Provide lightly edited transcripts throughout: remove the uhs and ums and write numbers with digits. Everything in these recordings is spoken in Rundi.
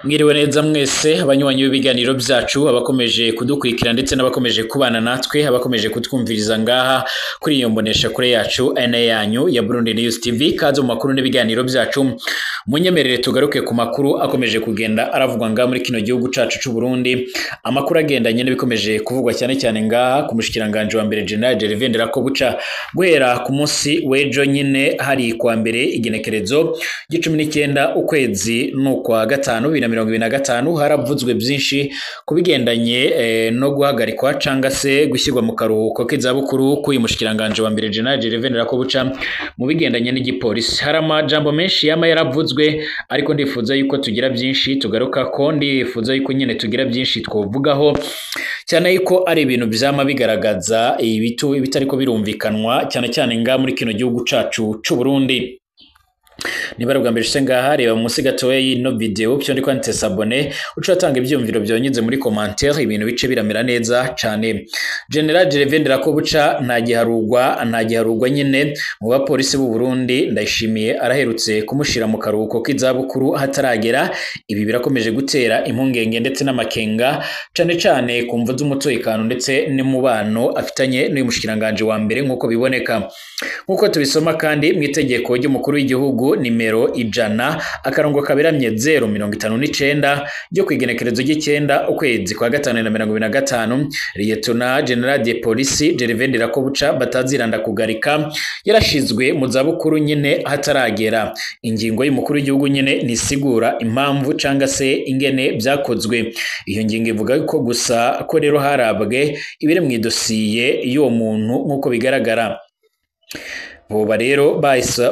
Mwiriwe neza mwese abanywanyi b'ibiganiro byacu abakomeje kudukurikira ndetse n'abakomeje kubana natwe abakomeje kutwumviriza ngaha kuri iyo mbonesha kure yacu ene yanyu ya Burundi News TV kazo mu makuru n'ibiganiro byacu munyemerere tugaruke ku makuru akomeje kugenda aravugwa ngaha muri kino gihugu cacu c'u Burundi. Amakuru agendanye n'ibikomeje kuvugwa cyane cyane ngaha ku mushikiranganje wa mbere General Gervais Ndirakobuca guhera ku munsi w'ejo nyine hari kwa mbere igenekerezo g'19 ukwezi n'ukwa gatanu 2025 haravuzwe byinshi kubigendanye no guhagarikwa canga se gushyirwa mu karuhuko k'izabukuru k'uyu mushikiranganje wa mbere General Gervais Ndirakobuca mu bigendanye n'igipolisi. Hari amajambo menshi yama yaravuzwe ariko ndifuza yuko tugira byinshi tugaruka ko ndifuza yuko nyene tugira byinshi twovugaho cyane yuko ari ibintu byama bigaragaza bitariko birumvikanwa cyane cyane nga muri kino gihugu cacu c'u Burundi. Niba rubwa mbere ngaha reba munsi gatoya y'ino video byo ndiko ntese abone ucatanga ibyumviro byonyeze muri commentaire ibintu bice biramera neza cyane. General Gervais Ndirakobuca ntagiharugwa nyine mu bapolisi b'u Burundi ndayishimiye araherutse kumushira mu karuhuko k'izabukuru hataragera. Ibi birakomeje gutera impungenge ndetse n'amakenga cyane cyane kumva z'umutekano ndetse n'umubano afitanye n'uyu mushikiranganje wa mbere nkuko biboneka nkuko tubisoma kandi mu itegeko ry'umukuru w'igihugu nimero 100 akarongo kaberamye 059 ryo kwigenekerezo g'9 ukwezi kwa 5/2025 Lieutenant General de Police Gervais Ndirakobuca bataziranda kugarika yarashizwe mu zabukuru nyine hataragera. Ingingo y'umukuru w'igihugu nyine nisigura impamvu canga se ingene byakozwe. Iyo ngingo ivuga ko gusa ko rero harabwe ibire mu idosiye y'uwo muntu nkuko bigaragara. Boba rero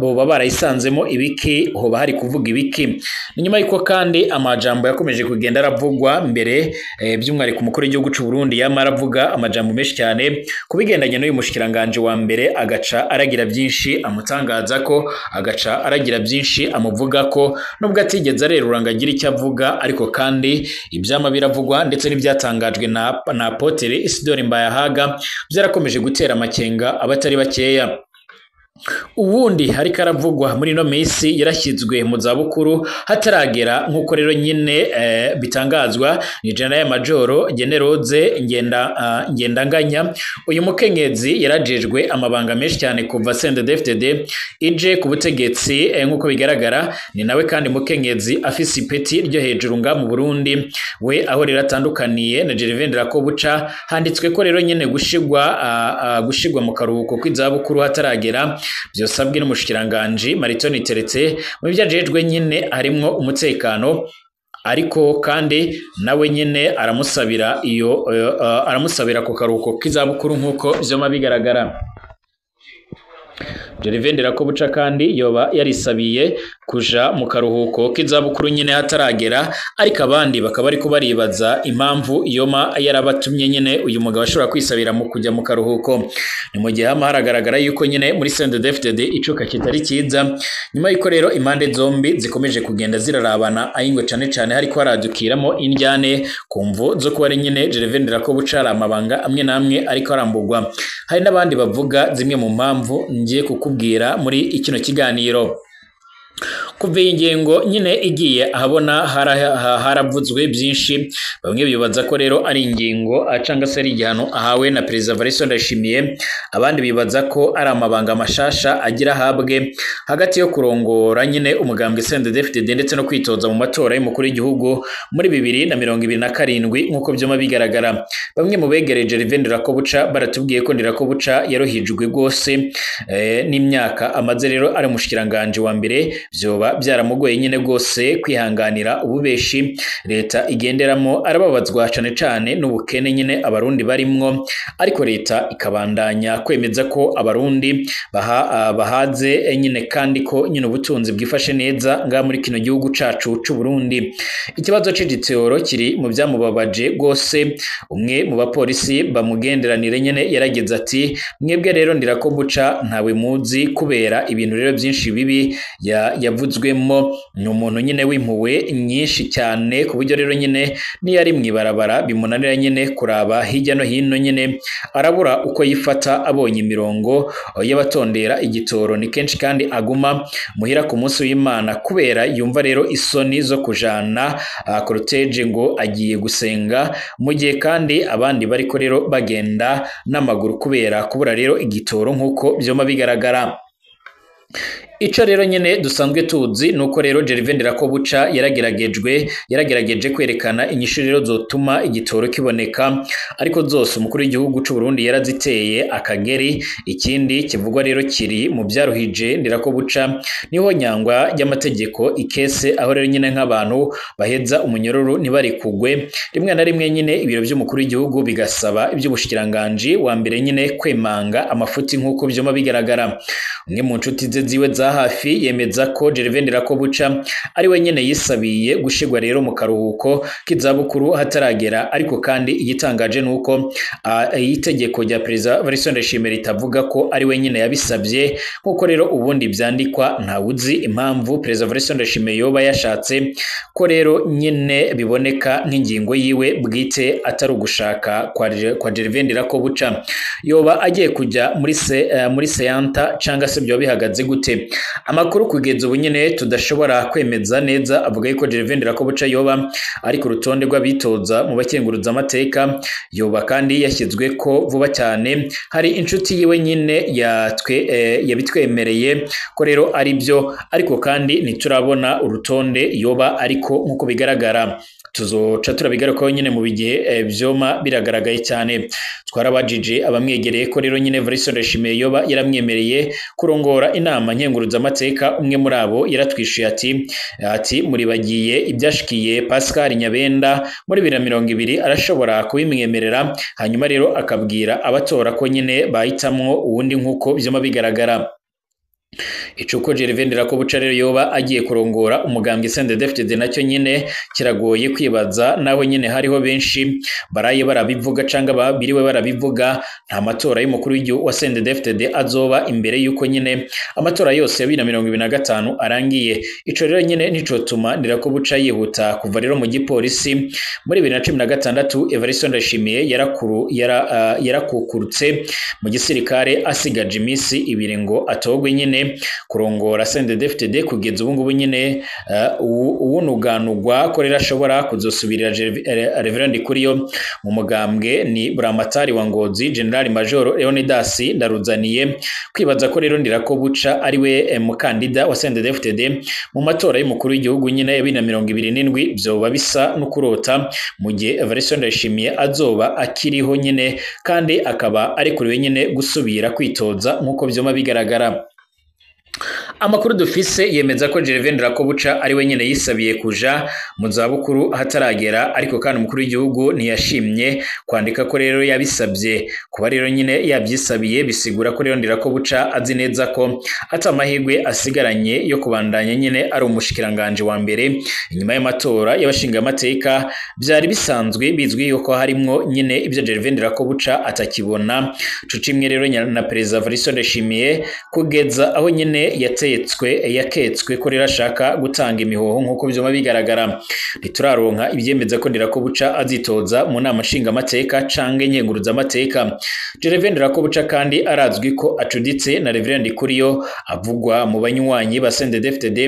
boba barayisanzemo ibiki hoba hari kuvuga ibiki. Nyuma y'uko kandi amajambo yakomeje kugenda aravugwa mbere by'umwihariko umukuru w'igihugu c'u Burundi yamaravuga amajambo menshi cyane kubigendanye n'uyu mushikiranganje wa mbere agaca aragira byinshi amutangaza ko agaca aragira byinshi amuvuga ko nubwo atigeze arerura ngo agire icyo avuga ariko kandi ibyama biravugwa ndetse n'ibyatangajwe na Apotre Isidore Mbayahaga byarakomeje gutera amakenga abatari bakeya. Ubundi hari karavugwa muri no minsi yarashyizwe mu zabukuru hataragera nkuko rero nyine bitangazwa ni General Major Generoze Ngendanganya. Uyu mukenyezi yarajejwe amabanga menshi cyane kuva CNDD-FDD ije ku butegetsi nkuko bigaragara ni nawe kandi mukenyezi afise ipeti ryo hejuru nga mu Burundi. We aho rero atandukaniye na Gervais Ndirakobuca handitswe ko rero nyine gushigwa mu karuhuko kw'izabukuru hataragera byosabwe n'umushikiranganje Mariton Teretse mu byajejwe nyine harimo umutekano ariko kandi nawe nyine aramusabira ku karuhuko k'izabukuru nkuko byoma bigaragara. Gervais Ndirakobuca kandi yoba yarisabiye kuja mu karuhuko k'izabukuru nyine hataragera ariko abandi bakaba ariko baribaza impamvu yoma yarabatumye nyine uyu mugabo ashobora kwisabira mu kujya mu karuhuko. Ni mu gihe haragaragara yuko nyine muri CNDD-FDD icuka kitari kiza nyuma y'uko rero impande zombi zikomeje kugenda zirarabana ayingwe cyane cyane hariko haradukiramo indyane kumvo zo kuba ari nyine Gervais Ndirakobuca amabanga amwe namwe ariko arambugwa. Hari n'abandi bavuga zimwe mu mpamvu ngiye kukubwira muri ikino kiganiro. Kuva ingengo nyine igiye ahabona haravuzwe byinshi bamwe bibaza ko rero ari ingingo acanga se ari igihano ahawe na President Evariste Ndayishimiye abandi bibaza ko ari amabanga mashasha agira habwe hagati yo kurongora nyine umugambwe CNDD-FDD ndetse no kwitoza mu matora y'umukuru w'igihugu muri 2027 nkuko byoma bigaragara. Bamwe mu begereje Gervais Ndirakobuca baratubwiye ko Ndirakobuca yarohijwe gose n'imyaka amaze rero ari mushikiranganje wa mbere byoba byaramugoye nyine gose kwihanganira ububeshi leta igenderamo arababazwa cyane n'ubukene nyine abarundi barimwo ariko leta ikabandanya kwemeza ko abarundi bahaze nyine kandi ko nyine ubutunzi bwifashe neza nga muri kino gihugu cacu c'u Burundi. Ikibazo c'igitoro kiri mu byamubabaje gose. Umwe mu bapolisi bamugenderanire nyine yarageze ati mwebwe rero Ndirakobuca ntawe muzi kubera ibintu rero byinshi bibi yavuzwemo ni umuntu nyine w'impuwe nyinshi cyane ku buryo rero nyine niyo ari mwibarabara bimunanira nyine kuraba hirya no hino nyine arabura uko yifata abonye imirongo y'abatondera igitoro ni kenshi kandi aguma muhira ku munsi w'Imana kubera yumva rero isoni zo kujana cortege ngo agiye gusenga mu gihe kandi abandi bariko rero bagenda n'amaguru kubera kubura rero igitoro nk'uko byoma bigaragara. Ico rero nyene dusanzwe tuzi nuko rero Gervais Ndirakobuca yaragerageje kwerekana inyishu rero zotuma igitoro kiboneka ariko zose umukuru w'igihugu c'u Burundi yaraziteye akageri. Ikindi kivugwa rero kiri mu byaruhije Ndirakobuca niho nyangwa y'amategeko ikese aho rero nyine nk'abantu baheza umunyororo ntibari kugwe rimwe na rimwe nyine ibiro by'umukuru w'igihugu bigasaba iby'ubushikiranganje wa mbere nyine kwemanga amafuti nk'uko byoma bigaragara. Umwe mu nshuti ze ziwe za hafi yemeza ko Gervais Ndirakobuca ari we nyene yisabiye gushigwa rero mu karuhuko k'izabukuru hataragera ariko kandi igitangaje nuko itegeko rya Perezida Evariste Ndayishimiye ritavuga ko ari we nyene yabisabye nkuko rero ubundi byandikwa ntawuzi impamvu Perezida Evariste Ndayishimiye yoba yashatse ko rero nyene biboneka nk'ingingo yiwe bwite atari ugushaka kwa Gervais Ndirakobuca. Yoba agiye kujya muri Seyanta canga se byo bihagaze gute? Amakuru kugeza ubu nyine tudashobora kwemeza neza avuga yuko Gervais Ndirakobuca yoba ari ku rutonde rw'abitoza mu bakenguruza amateka, yoba kandi yashyizwe ko vuba cyane hari inshuti yiwe nyine yabitwemereye ko rero ari byo ariko kandi ntiturabona urutonde yoba ariko nk'uko bigaragara. Tuzoca turabigarukaho nyine mu bigihe byoma biragaragaye cyane. Twarabajije abamwegereye ko rero nyine Evariste Ndayishimiye yoba yaramwemereye kurongora inama nkenguruza amateka. Umwe muri abo yaratwishuye ati muri bagiye ibyashikiye Pascal Nyabenda muri 2020 arashobora kubimwemerera hanyuma rero akabwira abatora ko nyine bahitamwo uwundi nk'uko byoma bigaragara. Icuko Gervais Ndirakobuca rero yoba agiye kurongora umugambwe CNDD-FDD nacyo nyine kiragoye kwibaza naho nyine hariho benshi baraye barabivuga canga babiriwe barabivuga. Nta matora y'umukuru w'igihugu wa CNDD-FDD azoba imbere yuko nyine amatora yose ya 2025 arangiye. Ico rero nyine nicotuma Ndirakobuca yihuta kuva rero mu gipolisi muri 2016. Evariste Ndayishimiye yarakukurutse mu gisirikare asigaje imisi ibiri ngo atogwe nyine kurongora CNDD-FDD kugeza ubu ngubu nyine uwunuganugwa ko rero ashobora kuzosubirira Reverend Ndikuriyo mu mugambwe ni Buramatari wa Ngozi General Major Leonidas Ndaruzaniye. Kwibaza ko rero Ndirakobuca ari we mukandida wa CNDD-FDD mu matora y'umukuru w'igihugu nyine ya 2027 byoba bisa no kurota mu gihe Evariste Ndayishimiye azoba akiriho nyine kandi akaba ari kuri we nyine gusubira kwitoza nk'uko byoma bigaragara. Amakuru dufise yemeza ko Gervais Ndirakobuca ari we nyene yisabiye kuja mu zabukuru hataragera ariko kandi umukuru w'igihugu ntiyashimye kwandika ko rero yabisabye. Kuba rero nyine yabyisabiye bisigura ko rero Ndirakobuca azi neza ko atamahirwe asigaranye yo kubandanya nyine ari umushikiranganje wa mbere inyuma y'amatora y'abashinga amateka. Byari bisanzwe bizwi yuko harimwo nyine ibyo Gervais Ndirakobuca atakibona cucimwe rero na Perezida Evariste Ndayishimiye kugeza aho nyine yaketswe ko rero ashaka gutanga imihoho nk'uko byoma bigaragara. Ntituraronka ibyemeza ko Ndirakobuca azitoza mu nama nshinga amateka canke nkenguruza amateka. Gervais Ndirakobuca kandi arazwi ko acuditse na Reverend Ndikuriyo avugwa mu banywanyi ba CNDD-FDD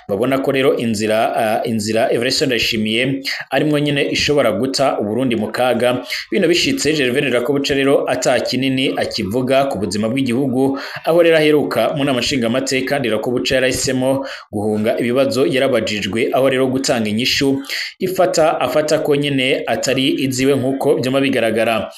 babona ko rero inzira Evariste Ndayishimiye arimwo nyine ishobora guta Uburundi mu kaga. Bino bishitse Gervais Ndirakobuca rero atakinini akivuga ku buzima bw'igihugu aho rero aheruka mu nama nshinga amateka. Ndirakobuca yarahisemo guhunga ibibazo yarabajijwe aho rero gutanga inyishu afata ko nyine atari iziwe nk'uko byoma bigaragara.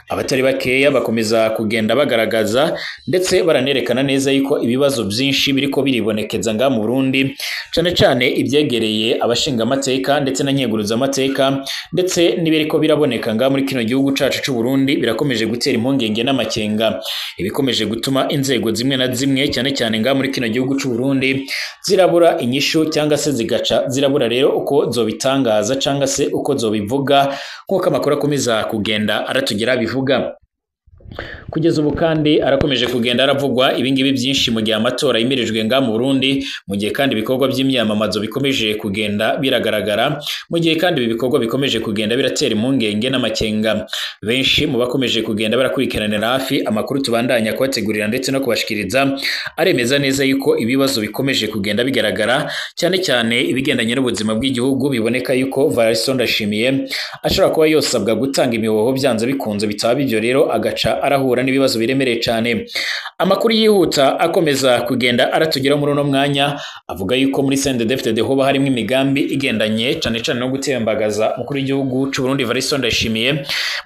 Abatari bakeya bakomeza kugenda bagaragaza ndetse baranerekana neza yuko ibibazo byinshi biriko biribonekeza nga mu Burundi cyane cyane ibyegereye abashinga amateka ndetse na nkenguruza amateka ndetse nibiriko biraboneka nga muri kino gihugu cacu c'u Burundi birakomeje gutera impungenge n'amakenga. Ibikomeje gutuma inzego zimwe na zimwe cyane cyane nga muri kino gihugu c'u Burundi zirabura inyishu cyangwa se zigaca zirabura rero uko zobitangaza cyangwa se uko zobivuga nk'uko amakuru akomeza kugenda aratugira bivuga. Kugeza ubu kandi arakomeje kugenda aravugwa ibingibi byinshi mu gihe amatora yimirijwe nga mu Burundi, mu gihe kandi ibikorwa by'imyamamazo bikomeje kugenda biragaragara, mu gihe kandi ibi bikorwa bikomeje kugenda biratera impungenge n'amakenga. Benshi mu bakomeje kugenda barakurikiranira hafi amakuru tubandanya kubategurira ndetse no kubashikiriza, aremeza neza yuko ibibazo bikomeje kugenda bigaragara, cyane cyane ibigendanye n'ubuzima bw'igihugu. Biboneka yuko Valentin Ndayishimiye ashobora kuba yosabwa gutanga imihoho byanze bikunze, bitaba ibyo rero agaca arahura n'ibibazo biremereye cyane. Amakuru yihuta akomeza kugenda aratugeraho muri uno mwanya avuga yuko muri CNDD-FDD hoba harimo imigambi igendanye cyane cyane no gutembagaza umukuru w'igihugu cy'u Burundi Valentin Ndayishimiye,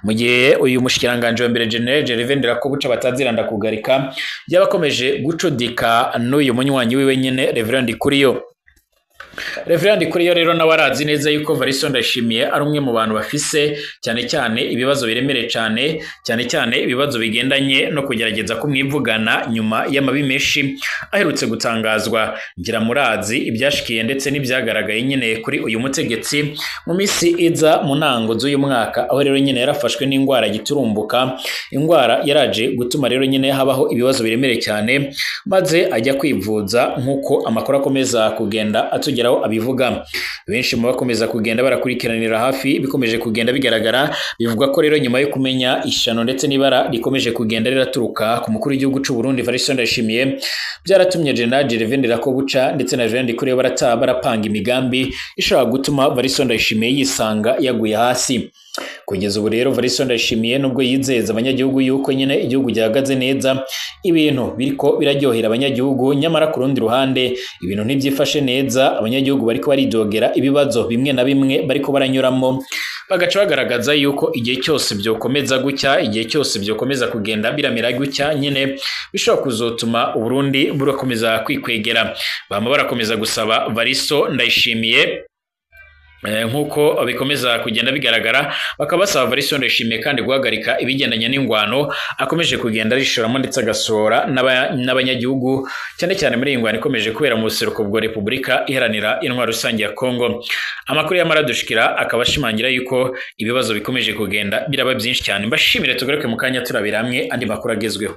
mu gihe uyu mushikiranganje wa mbere General Gervais Ndirakobuca bataziranda kugarika yabakomeje gucudika n'uyu munywanyi wiwe nyene Reverend Ndikuriyo. Reverend Ndikuriyo rero nawe arazi neza yuko Valentin Ndayishimiye ari umwe mu bantu bafise cyane cyane ibibazo biremereye cyane ibibazo bigendanye no kugerageza kumwivugana nyuma y'amabi menshi aherutse gutangazwa. Ngira murazi ibyashikiye ndetse n'ibyagaragaye nyene kuri uyu mutegetsi mu misi iza mu ntango z'uyu mwaka, aho rero nyene yarafashwe n'indwara giturumbuka, indwara yaraje gutuma rero nyene habaho ibibazo biremereye cyane, maze ajya kwivuza nk'uko amakuru akomeza kugenda atugeraho abivuga. Benshi mu bakomeza kugenda barakurikiranira hafi bikomeje kugenda bigaragara, bivuga ko rero nyuma yo kumenya ishano ndetse n'ibara rikomeje kugenda riraturuka ku mukuru w'igihugu cy'u Burundi Valentin Ndayishimiye, byaratumye General Gervais Ndirakobuca ndetse na Reverend Ndikuriyo barapanga imigambi ishobora gutuma Valentin Ndayishimiye yisanga yaguye hasi. Kugeza ubu rero Valentin Ndayishimiye nubwo yizeza abanyagihugu yuko nyine igihugu gihagaze neza, ibintu biriko biraryohera abanyagihugu, nyamara ku rundi ruhande ibintu ntibyifashe neza. Abanyagihugu bariko baridogera ibibazo bimwe na bimwe bariko baranyuramo, bagaca bagaragaza yuko igihe cyose byokomeza gutya, igihe cyose byokomeza kugenda biramira gutya nyine bishobora kuzotuma Uburundi burakomeza kwikwegera. Bama barakomeza gusaba Valentin Ndayishimiye nk'uko bikomeza kugenda bigaragara, bakaba basaba Valentin Ndayishimiye kandi guhagarika ibigendanye n'ingwano akomeje kugenda rishoramo ndetse agasora n'abanyagihugu, cyane cyane muri iyi ngwano ikomeje kubera mu buseruko bwa Repubulika Iharanira Intwaro Rusange ya Kongo. Amakuru y'amaradushikira akaba ashimangira yuko ibibazo bikomeje kugenda biraba byinshi cyane. Mbashimire, tugaruke mu kanya turabira hamwe andi makuru agezweho.